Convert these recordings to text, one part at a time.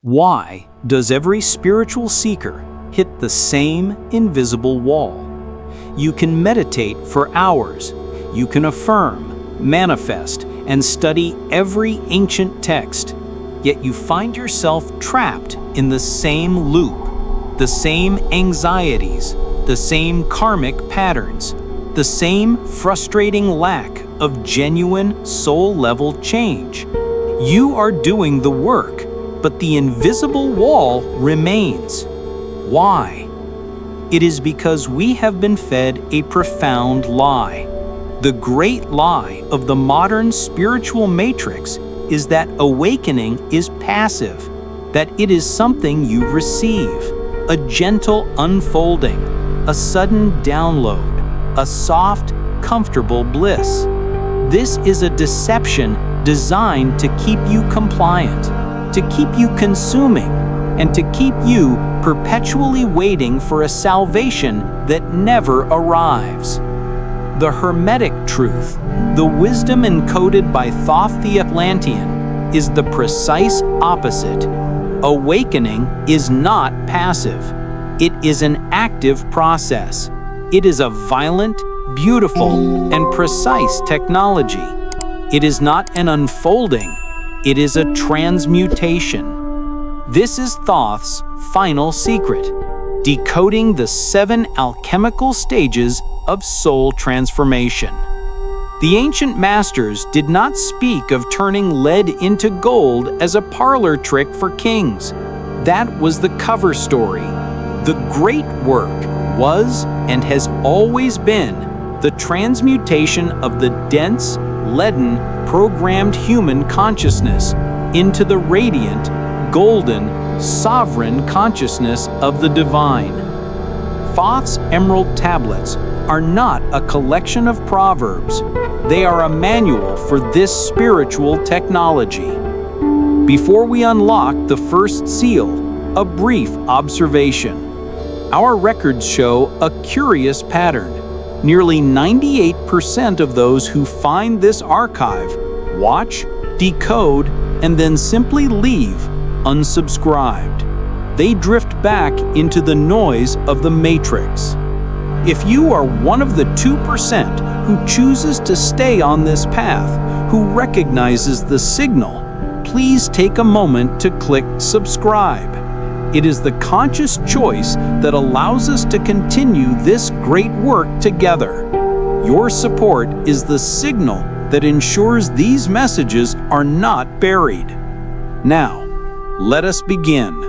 Why does every spiritual seeker hit the same invisible wall? You can meditate for hours. You can affirm, manifest, and study every ancient text. Yet you find yourself trapped in the same loop, the same anxieties, the same karmic patterns, the same frustrating lack of genuine soul-level change. You are doing the work, but the invisible wall remains. Why? It is because we have been fed a profound lie. The great lie of the modern spiritual matrix is that awakening is passive, that it is something you receive, a gentle unfolding, a sudden download, a soft, comfortable bliss. This is a deception designed to keep you compliant, to keep you consuming, and to keep you perpetually waiting for a salvation that never arrives. The Hermetic truth, the wisdom encoded by Thoth the Atlantean, is the precise opposite. Awakening is not passive. It is an active process. It is a violent, beautiful, and precise technology. It is not an unfolding. It is a transmutation. This is Thoth's final secret, decoding the 7 alchemical stages of soul transformation. The ancient masters did not speak of turning lead into gold as a parlor trick for kings. That was the cover story. The great work was and has always been the transmutation of the dense, leaden, programmed human consciousness into the radiant, golden, sovereign consciousness of the divine. Thoth's emerald tablets are not a collection of proverbs. They are a manual for this spiritual technology. Before we unlock the first seal, a brief observation. Our records show a curious pattern. Nearly 98% of those who find this archive watch, decode, and then simply leave unsubscribed. They drift back into the noise of the matrix. If you are one of the 2% who chooses to stay on this path, who recognizes the signal, please take a moment to click subscribe. It is the conscious choice that allows us to continue this great work together. Your support is the signal that ensures these messages are not buried. Now, let us begin.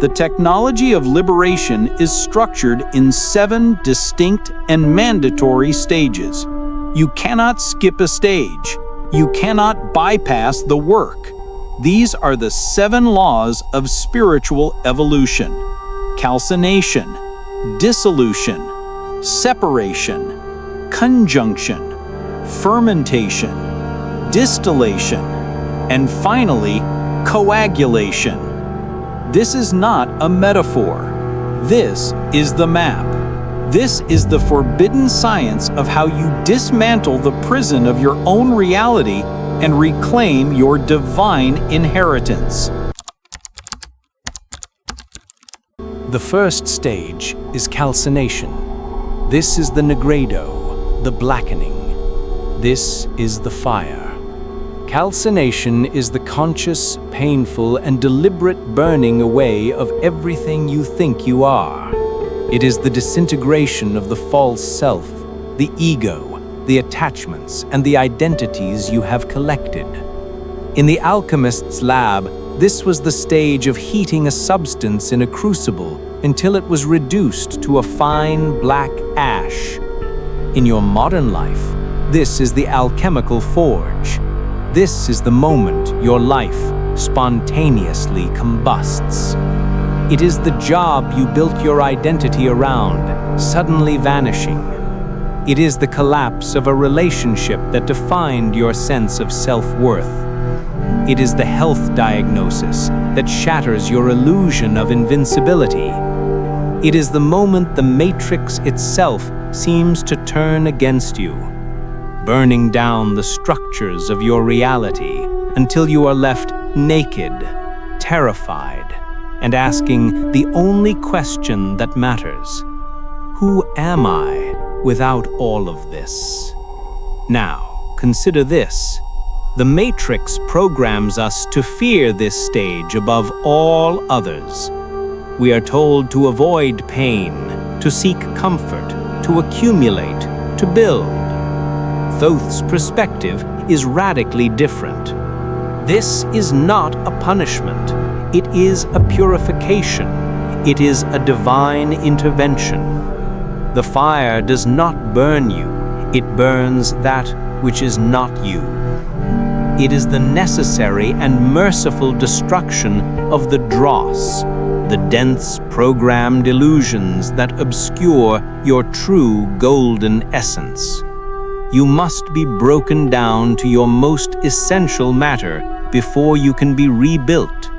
The technology of liberation is structured in 7 distinct and mandatory stages. You cannot skip a stage. You cannot bypass the work. These are the 7 laws of spiritual evolution: calcination, dissolution, separation, conjunction, fermentation, distillation, and finally, coagulation. This is not a metaphor. This is the map. This is the forbidden science of how you dismantle the prison of your own reality and reclaim your divine inheritance. The first stage is calcination. This is the negredo, the blackening. This is the fire. Calcination is the conscious, painful, and deliberate burning away of everything you think you are. It is the disintegration of the false self, the ego, the attachments, and the identities you have collected. In the alchemist's lab, this was the stage of heating a substance in a crucible until it was reduced to a fine black ash. In your modern life, this is the alchemical forge. This is the moment your life spontaneously combusts. It is the job you built your identity around, suddenly vanishing. It is the collapse of a relationship that defined your sense of self-worth. It is the health diagnosis that shatters your illusion of invincibility. It is the moment the matrix itself seems to turn against you, burning down the structures of your reality until you are left naked, terrified, and asking the only question that matters: who am I without all of this? Now, consider this. The Matrix programs us to fear this stage above all others. We are told to avoid pain, to seek comfort, to accumulate, to build. Thoth's perspective is radically different. This is not a punishment. It is a purification. It is a divine intervention. The fire does not burn you. It burns that which is not you. It is the necessary and merciful destruction of the dross, the dense programmed illusions that obscure your true golden essence. You must be broken down to your most essential matter before you can be rebuilt.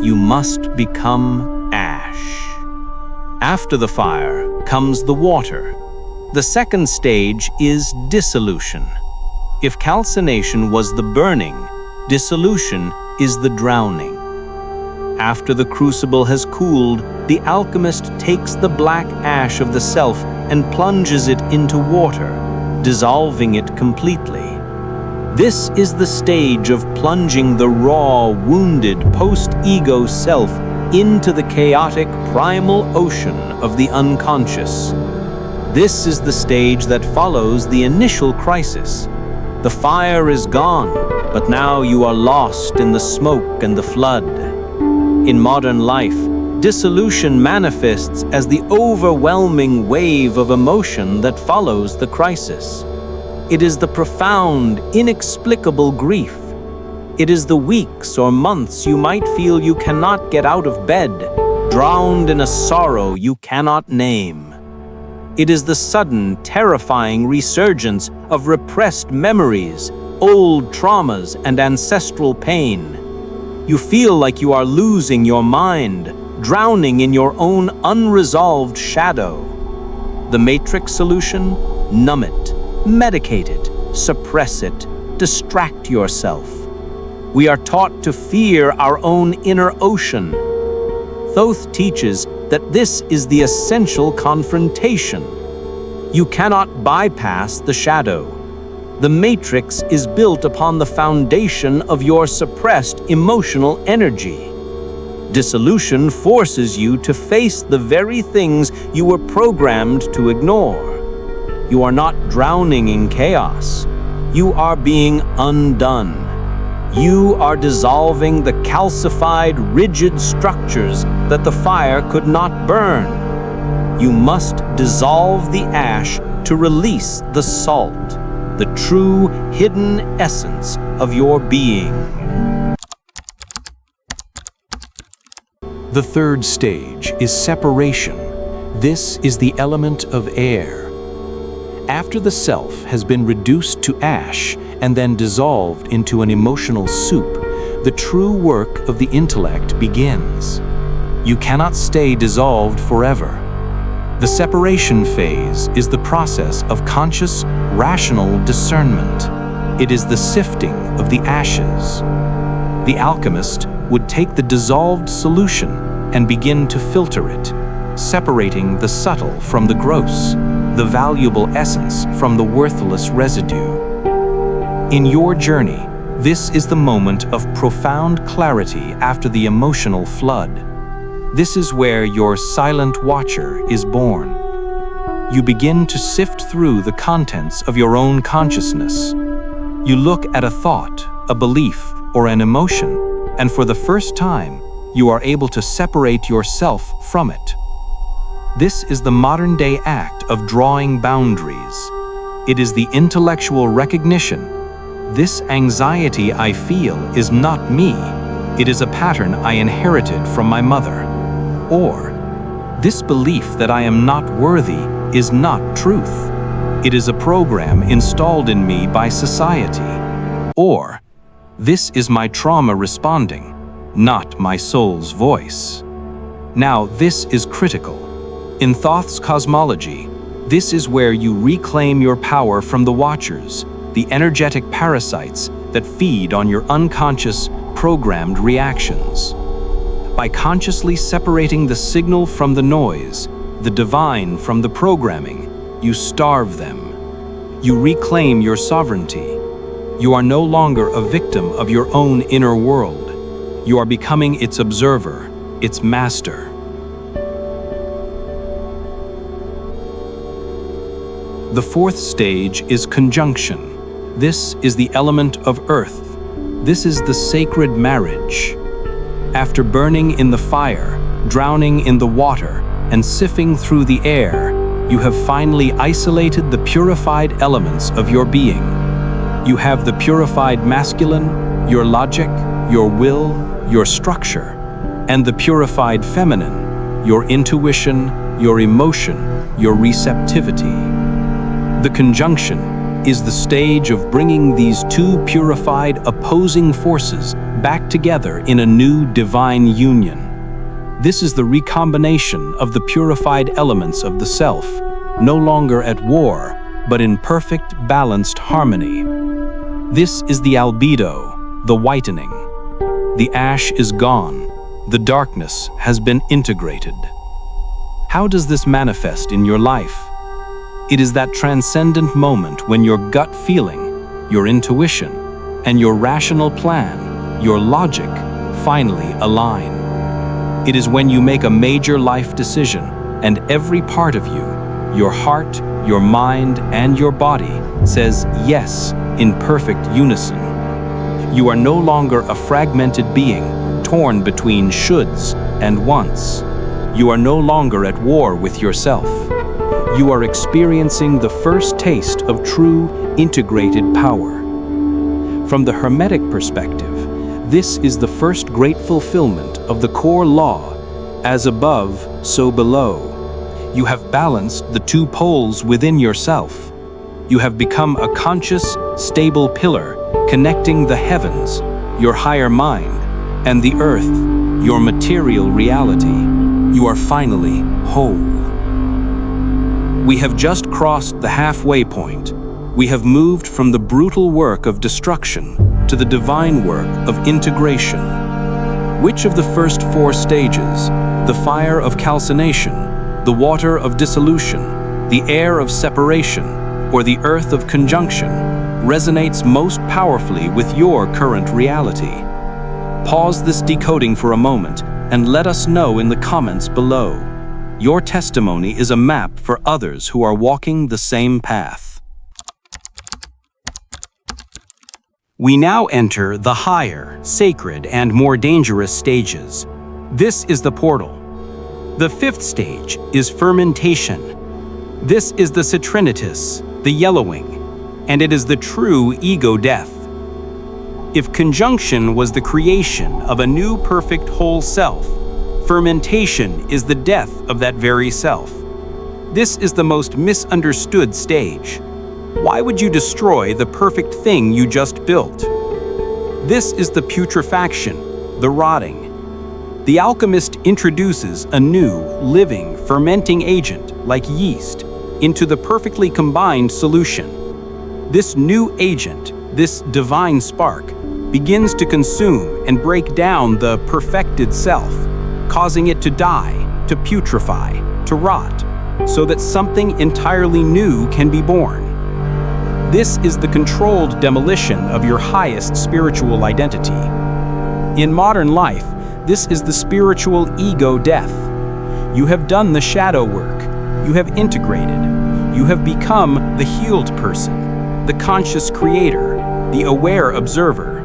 You must become ash. After the fire comes the water. The second stage is dissolution. If calcination was the burning, dissolution is the drowning. After the crucible has cooled, the alchemist takes the black ash of the self and plunges it into water, dissolving it completely. This is the stage of plunging the raw, wounded, post-ego self into the chaotic primal ocean of the unconscious. This is the stage that follows the initial crisis. The fire is gone, but now you are lost in the smoke and the flood. In modern life, dissolution manifests as the overwhelming wave of emotion that follows the crisis. It is the profound, inexplicable grief. It is the weeks or months you might feel you cannot get out of bed, drowned in a sorrow you cannot name. It is the sudden, terrifying resurgence of repressed memories, old traumas, and ancestral pain. You feel like you are losing your mind, drowning in your own unresolved shadow. The Matrix solution? Numb it, medicate it, suppress it, distract yourself. We are taught to fear our own inner ocean. Thoth teaches that this is the essential confrontation. You cannot bypass the shadow. The Matrix is built upon the foundation of your suppressed emotional energy. Dissolution forces you to face the very things you were programmed to ignore. You are not drowning in chaos. You are being undone. You are dissolving the calcified, rigid structures that the fire could not burn. You must dissolve the ash to release the salt, the true hidden essence of your being. The third stage is separation. This is the element of air. After the self has been reduced to ash and then dissolved into an emotional soup, the true work of the intellect begins. You cannot stay dissolved forever. The separation phase is the process of conscious, rational discernment. It is the sifting of the ashes. The alchemist would take the dissolved solution and begin to filter it, separating the subtle from the gross, the valuable essence from the worthless residue. In your journey, this is the moment of profound clarity after the emotional flood. This is where your silent watcher is born. You begin to sift through the contents of your own consciousness. You look at a thought, a belief, or an emotion, and for the first time, you are able to separate yourself from it. This is the modern-day act of drawing boundaries. It is the intellectual recognition. This anxiety I feel is not me. It is a pattern I inherited from my mother. Or, this belief that I am not worthy is not truth. It is a program installed in me by society. Or, this is my trauma responding, not my soul's voice. Now, this is critical. In Thoth's cosmology, this is where you reclaim your power from the Watchers, the energetic parasites that feed on your unconscious, programmed reactions. By consciously separating the signal from the noise, the divine from the programming, you starve them. You reclaim your sovereignty. You are no longer a victim of your own inner world. You are becoming its observer, its master. The fourth stage is conjunction. This is the element of earth. This is the sacred marriage. After burning in the fire, drowning in the water, and sifting through the air, you have finally isolated the purified elements of your being. You have the purified masculine, your logic, your will, your structure, and the purified feminine, your intuition, your emotion, your receptivity. The conjunction is the stage of bringing these two purified opposing forces back together in a new divine union. This is the recombination of the purified elements of the self, no longer at war, but in perfect, balanced harmony. This is the albedo, the whitening. The ash is gone. The darkness has been integrated. How does this manifest in your life? It is that transcendent moment when your gut feeling, your intuition, and your rational plan, your logic, finally align. It is when you make a major life decision and every part of you, your heart, your mind, and your body says yes in perfect unison. You are no longer a fragmented being torn between shoulds and wants. You are no longer at war with yourself. You are experiencing the first taste of true integrated power. From the Hermetic perspective, this is the first great fulfillment of the core law, as above, so below. You have balanced the two poles within yourself. You have become a conscious, stable pillar connecting the heavens, your higher mind, and the earth, your material reality. You are finally whole. We have just crossed the halfway point. We have moved from the brutal work of destruction to the divine work of integration. Which of the first four stages, the fire of calcination, the water of dissolution, the air of separation, or the earth of conjunction, resonates most powerfully with your current reality? Pause this decoding for a moment and let us know in the comments below. Your testimony is a map for others who are walking the same path. We now enter the higher, sacred, and more dangerous stages. This is the portal. The fifth stage is fermentation. This is the citrinitas, the yellowing, and it is the true ego death. If conjunction was the creation of a new perfect whole self, fermentation is the death of that very self. This is the most misunderstood stage. Why would you destroy the perfect thing you just built? This is the putrefaction, the rotting. The alchemist introduces a new, living, fermenting agent, like yeast, into the perfectly combined solution. This new agent, this divine spark, begins to consume and break down the perfected self, causing it to die, to putrefy, to rot, so that something entirely new can be born. This is the controlled demolition of your highest spiritual identity. In modern life, this is the spiritual ego death. You have done the shadow work. You have integrated. You have become the healed person, the conscious creator, the aware observer.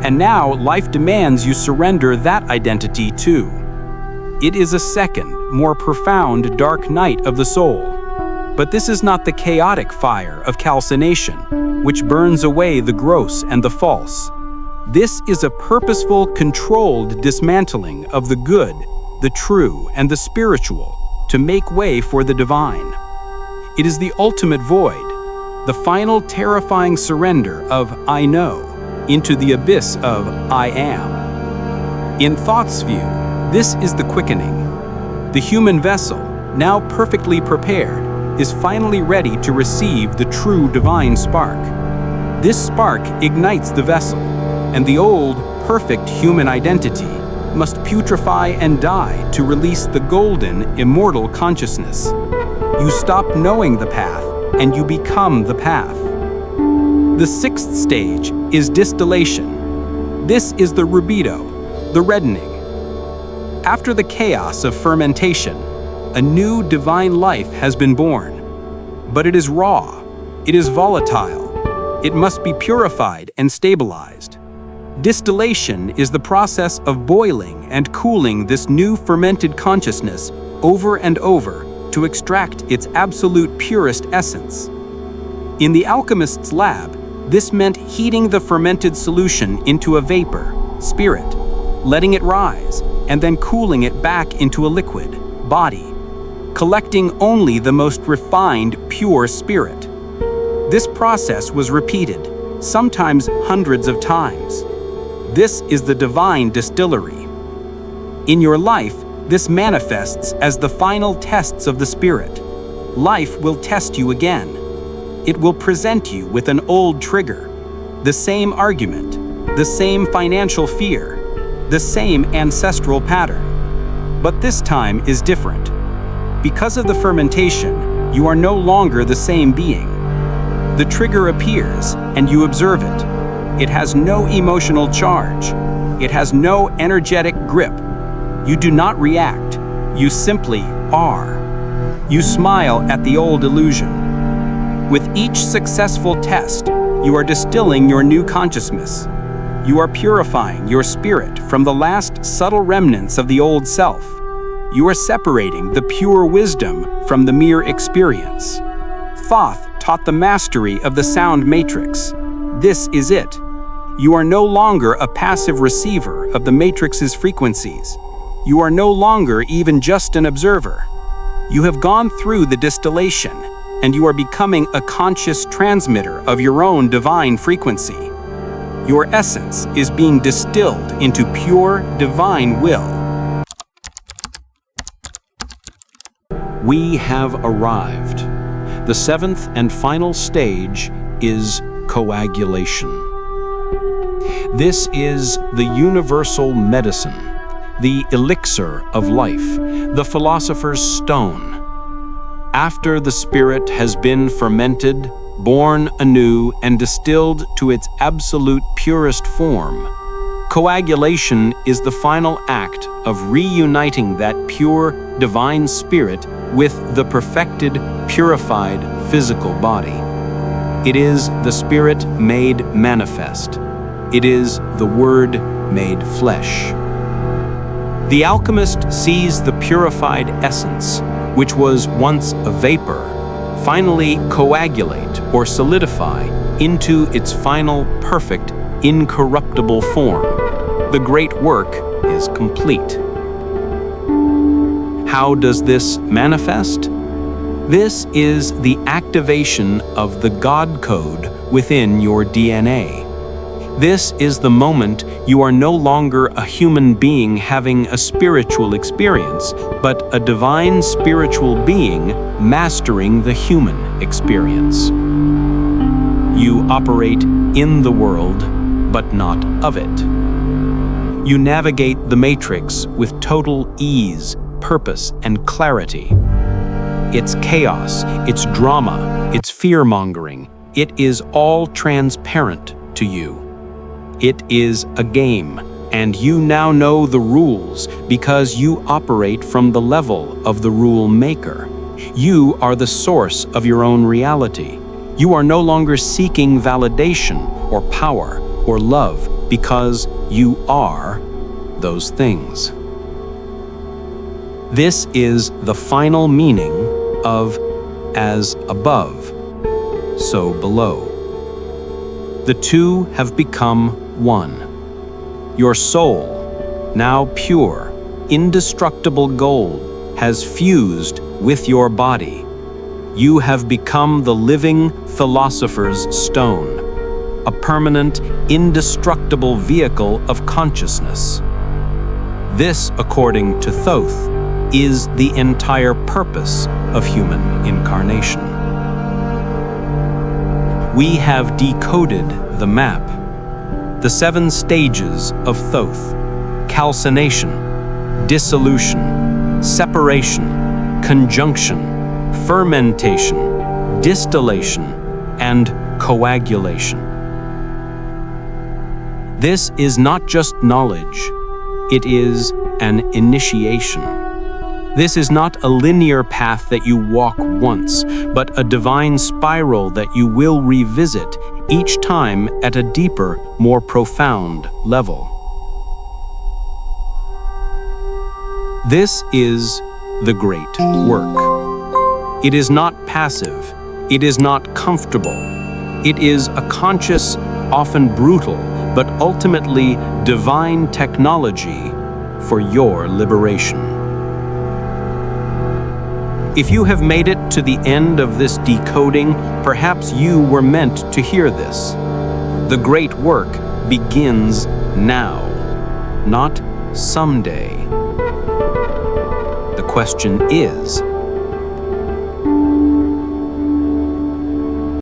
And now life demands you surrender that identity too. It is a second, more profound dark night of the soul. But this is not the chaotic fire of calcination, which burns away the gross and the false. This is a purposeful, controlled dismantling of the good, the true, and the spiritual to make way for the divine. It is the ultimate void, the final terrifying surrender of I know into the abyss of I am. In Thoth's view, this is the quickening. The human vessel, now perfectly prepared, is finally ready to receive the true divine spark. This spark ignites the vessel, and the old, perfect human identity, must putrefy and die to release the golden, immortal consciousness. You stop knowing the path, and you become the path. The sixth stage is distillation. This is the rubedo, the reddening. After the chaos of fermentation, a new divine life has been born. But it is raw, it is volatile, it must be purified and stabilized. Distillation is the process of boiling and cooling this new fermented consciousness over and over to extract its absolute purest essence. In the alchemist's lab, this meant heating the fermented solution into a vapor, spirit, letting it rise, and then cooling it back into a liquid, body, collecting only the most refined, pure spirit. This process was repeated, sometimes hundreds of times. This is the divine distillery. In your life, this manifests as the final tests of the spirit. Life will test you again. It will present you with an old trigger, the same argument, the same financial fear, the same ancestral pattern. But this time is different. Because of the fermentation, you are no longer the same being. The trigger appears, and you observe it. It has no emotional charge. It has no energetic grip. You do not react. You simply are. You smile at the old illusion. With each successful test, you are distilling your new consciousness. You are purifying your spirit from the last subtle remnants of the old self. You are separating the pure wisdom from the mere experience. Thoth taught the mastery of the sound matrix. This is it. You are no longer a passive receiver of the matrix's frequencies. You are no longer even just an observer. You have gone through the distillation, and you are becoming a conscious transmitter of your own divine frequency. Your essence is being distilled into pure divine will. We have arrived. The seventh and final stage is coagulation. This is the universal medicine, the elixir of life, the philosopher's stone. After the spirit has been fermented, born anew, and distilled to its absolute purest form, coagulation is the final act of reuniting that pure divine spirit with the perfected, purified physical body. It is the Spirit made manifest. It is the Word made flesh. The alchemist sees the purified essence, which was once a vapor, finally coagulate or solidify into its final, perfect, incorruptible form. The great work is complete. How does this manifest? This is the activation of the God code within your DNA. This is the moment you are no longer a human being having a spiritual experience, but a divine spiritual being mastering the human experience. You operate in the world, but not of it. You navigate the matrix with total ease, purpose, and clarity. It's chaos, it's drama, it's fear-mongering. It is all transparent to you. It is a game, and you now know the rules because you operate from the level of the rule maker. You are the source of your own reality. You are no longer seeking validation or power or love because you are those things. This is the final meaning of as above, so below. The two have become one. Your soul, now pure, indestructible gold, has fused with your body. You have become the living philosopher's stone, a permanent, indestructible vehicle of consciousness. This, according to Thoth, is the entire purpose of human incarnation. We have decoded the map, the 7 stages of Thoth. calcination, dissolution, separation, conjunction, fermentation, distillation, and coagulation. This is not just knowledge, it is an initiation. This is not a linear path that you walk once, but a divine spiral that you will revisit each time at a deeper, more profound level. This is the great work. It is not passive. It is not comfortable. It is a conscious, often brutal, but ultimately divine technology for your liberation. If you have made it to the end of this decoding, perhaps you were meant to hear this. The great work begins now, not someday. The question is,